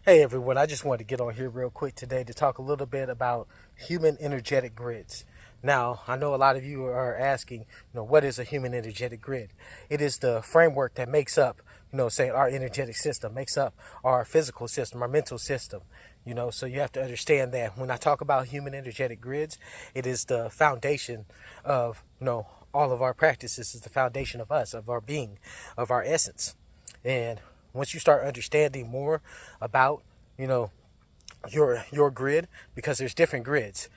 Hey everyone, I just wanted to get on here real quick today to talk a little bit about human energetic grids. Now, I know a lot of you are asking, what is a human energetic grid? It is the framework that makes up, say our energetic system, makes up our physical system, our mental system. So you have to understand that when I talk about human energetic grids, it is the foundation of, all of our practices, is the foundation of us, of our being, of our essence. And once you start understanding more about, you know, your grid, because there's different grids,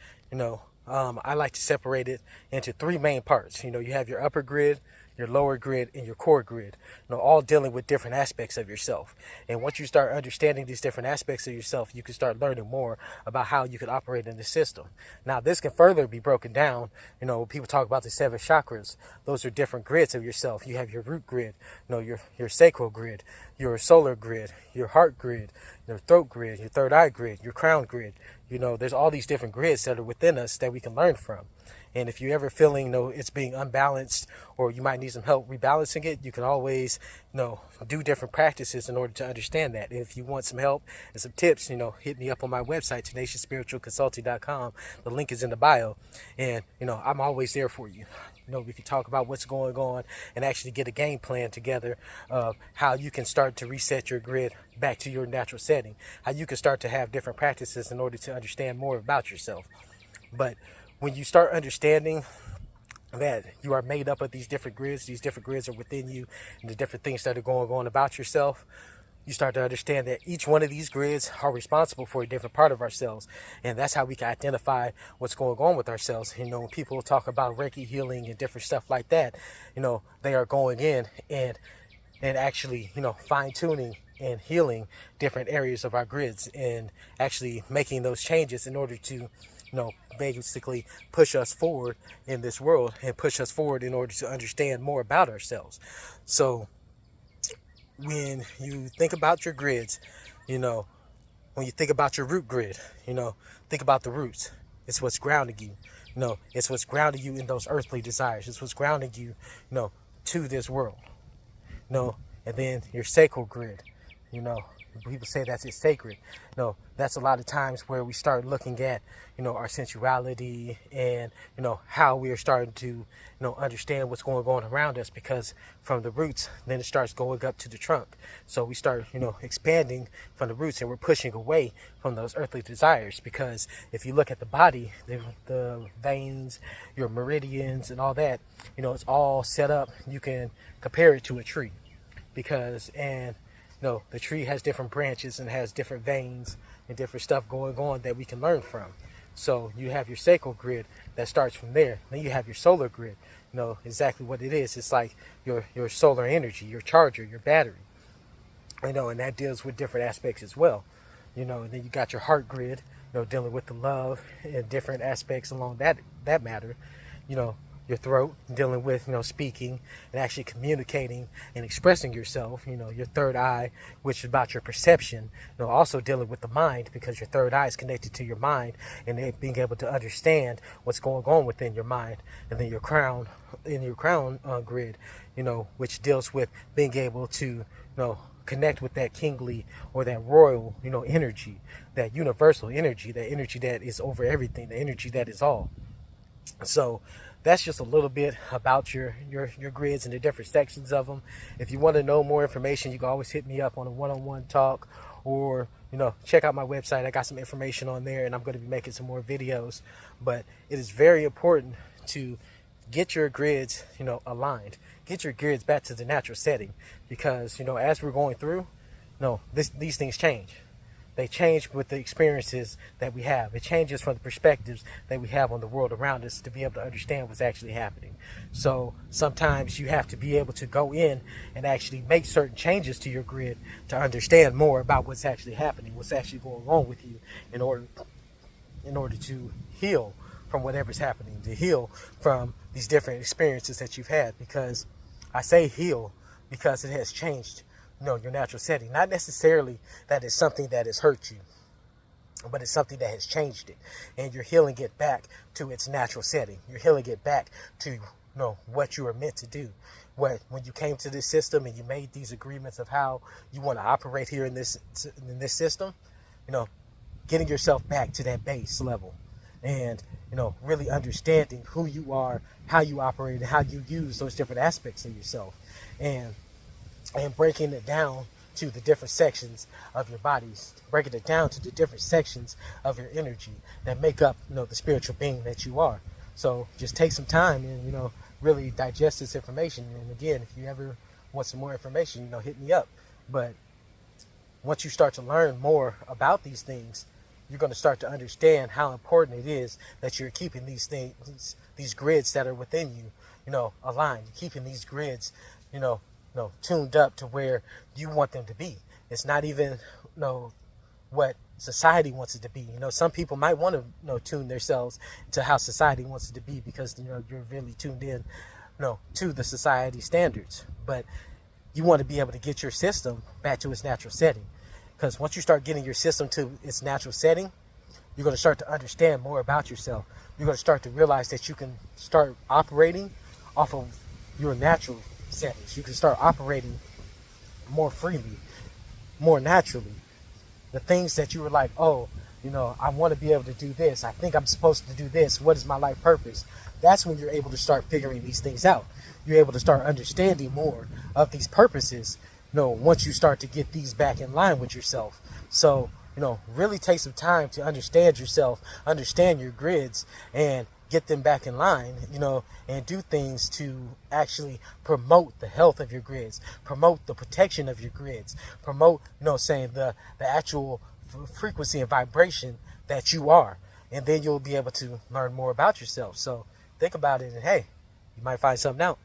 I like to separate it into three main parts. You have your upper grid, your lower grid, and your core grid, all dealing with different aspects of yourself. And once you start understanding these different aspects of yourself, you can start learning more about how you can operate in the system. Now, this can further be broken down. People talk about the seven chakras. Those are different grids of yourself. You have your root grid, your sacral grid, your solar grid, your heart grid, your throat grid, your third eye grid, your crown grid. There's all these different grids that are within us that we can learn from. And if you're ever feeling, it's being unbalanced, or you might need some help rebalancing it, you can always, do different practices in order to understand that. And if you want some help and some tips, hit me up on my website, tenaciousspiritualconsulting.com. The link is in the bio. And, I'm always there for you. We can talk about what's going on and actually get a game plan together of how you can start to reset your grid back to your natural setting, how you can start to have different practices in order to understand more about yourself. But when you start understanding that you are made up of these different grids are within you, and the different things that are going on about yourself, you start to understand that each one of these grids are responsible for a different part of ourselves. And that's how we can identify what's going on with ourselves. When people talk about Reiki healing and different stuff like that, they are going in and actually, fine tuning and healing different areas of our grids and actually making those changes in order to, basically push us forward in this world and push us forward in order to understand more about ourselves. So when you think about your grids, when you think about your root grid, think about the roots. It's what's grounding you. It's what's grounding you in those earthly desires. It's what's grounding you, to this world. And then your sacral grid, people say that's it's sacred. That's a lot of times where we start looking at, our sensuality and, how we are starting to, understand what's going on around us, because from the roots, then it starts going up to the trunk. So we start, expanding from the roots, and we're pushing away from those earthly desires. Because if you look at the body, the veins, your meridians and all that, it's all set up. You can compare it to a tree, because, the tree has different branches and has different veins and different stuff going on that we can learn from. So you have your sacral grid that starts from there. Then you have your solar grid. Exactly what it is. It's like your solar energy, your charger, your battery. And that deals with different aspects as well. And then you got your heart grid, dealing with the love and different aspects along that matter. Your throat, dealing with, speaking and actually communicating and expressing yourself. Your third eye, which is about your perception, also dealing with the mind, because your third eye is connected to your mind and it being able to understand what's going on within your mind. And then your crown, grid, which deals with being able to, connect with that kingly or that royal, energy, that universal energy, that energy that is over everything, the energy that is all. So that's just a little bit about your grids and the different sections of them. If you want to know more information, you can always hit me up on a one-on-one talk, or check out my website. I got some information on there, and I'm going to be making some more videos. But it is very important to get your grids, aligned. Get your grids back to the natural setting, because as we're going through, these things change. They change with the experiences that we have. It changes from the perspectives that we have on the world around us to be able to understand what's actually happening. So sometimes you have to be able to go in and actually make certain changes to your grid to understand more about what's actually happening, what's actually going on with you, in order to heal from whatever's happening, to heal from these different experiences that you've had. Because I say heal because it has changed your natural setting. Not necessarily that it's something that has hurt you, but it's something that has changed it. And you're healing it back to its natural setting. You're healing it back to what you are meant to do. when you came to this system and you made these agreements of how you want to operate here in this system, you know, getting yourself back to that base level, and really understanding who you are, how you operate, and how you use those different aspects of yourself, and breaking it down to the different sections of your bodies, breaking it down to the different sections of your energy that make up the spiritual being that you are. So just take some time and really digest this information. And again, if you ever want some more information, hit me up. But once you start to learn more about these things, you're going to start to understand how important it is that you're keeping these things, these grids that are within you, aligned. You're keeping these grids, tuned up to where you want them to be. It's not even, what society wants it to be. Some people might want to, tune themselves to how society wants it to be because, you're really tuned in, to the society standards. But you want to be able to get your system back to its natural setting. Because once you start getting your system to its natural setting, you're going to start to understand more about yourself. You're going to start to realize that you can start operating off of your natural settings. You can start operating more freely, more naturally. The things that you were like, oh, I want to be able to do this. I think I'm supposed to do this. What is my life purpose? That's when you're able to start figuring these things out. You're able to start understanding more of these purposes, once you start to get these back in line with yourself. So, really take some time to understand yourself, understand your grids, and get them back in line, and do things to actually promote the health of your grids, promote the protection of your grids, promote, saying the actual frequency and vibration that you are. And then you'll be able to learn more about yourself. So think about it, and hey, you might find something out.